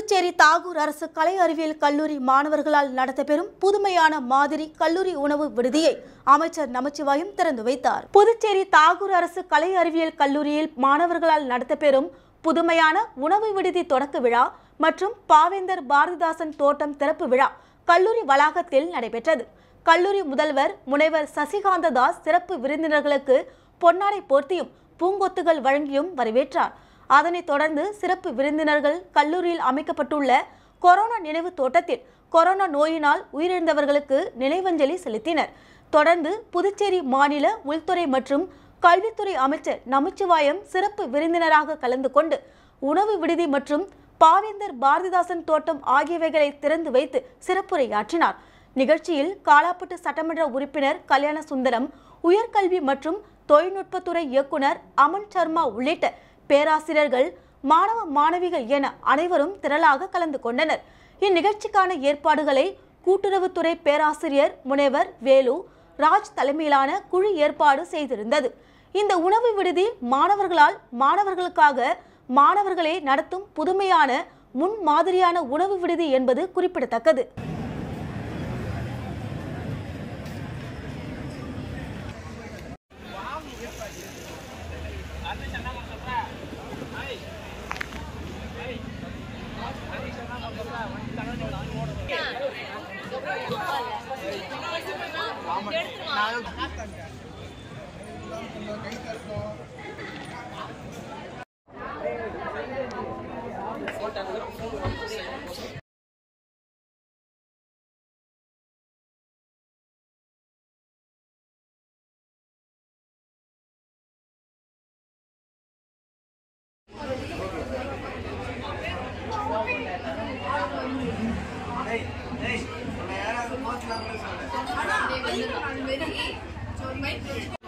புதுச்சேரி தாகூர் அரசு கலை அறிவியல் கல்லூரி மாணவர்களால் நடத்தப்பெறும் புதுமையான மாதிரி கல்லூரி உணவு விடுதியை அமைச்சர் நமச்சிவாயம் திறந்து வைத்தார். புதுச்சேரி தாகூர் அரசு கலை அறிவியல் கல்லூரியில் மாணவர்களால் நடத்தப்பெறும் புதுமையான உணவு விடுதி தொடக்க விழா மற்றும் பாவேந்தர் பாரதிதாசன் தோட்டம் திறப்பு விழா கல்லூரி வளாகத்தில் நடைபெற்றது. கல்லூரி முதல்வர் முனைவர் சசிகாந்த தாஸ் சிறப்பு விருந்தினர்களுக்கு பொன்னாடை போர்த்தியும் பூங்கொத்துகள் வழங்கியும் வரவேற்றார். அதனைத் தொடர்ந்து சிறப்பு விருந்தினர்கள் கல்லூரியில் அமைக்கப்பட்டுள்ள கொரோனா நினைவு தோட்டத்தில் கொரோனா நோயினால் உயிரிழந்தவர்களுக்கு நினைவஞ்சலி செலுத்தினர். தொடர்ந்து புதுச்சேரி மாநில உள்துறை மற்றும் கல்வித்துறை அமைச்சர் நமச்சிவாயம் சிறப்பு விருந்தினராக கலந்து கொண்டு உணவு விடுதி மற்றும் பாவேந்தர் பாரதிதாசன் தோட்டம் ஆகியவைகளை திறந்து வைத்து சிறப்புரையாற்றினார். நிகழ்ச்சியில் காலாப்பட்டு சட்டமன்ற உறுப்பினர் கல்யாண சுந்தரம், உயர்கல்வி மற்றும் தொழில்நுட்பத்துறை இயக்குனர் அமன் சர்மா உள்ளிட்ட பேராசிரியர்கள், மாணவ மாணவிகள் என அனைவரும் திரளாக கலந்து கொண்டனர். இந்நிகழ்ச்சிக்கான ஏற்பாடுகளை கூட்டுறவுத்துறை பேராசிரியர் முனைவர் வேலு ராஜ் தலைமையிலான குழு ஏற்பாடு செய்திருந்தது. இந்த உணவு விடுதி மாணவர்களுக்காக மாணவர்களே நடத்தும் புதுமையான முன்மாதிரியான உணவு விடுதி என்பது குறிப்பிடத்தக்கது. Hey,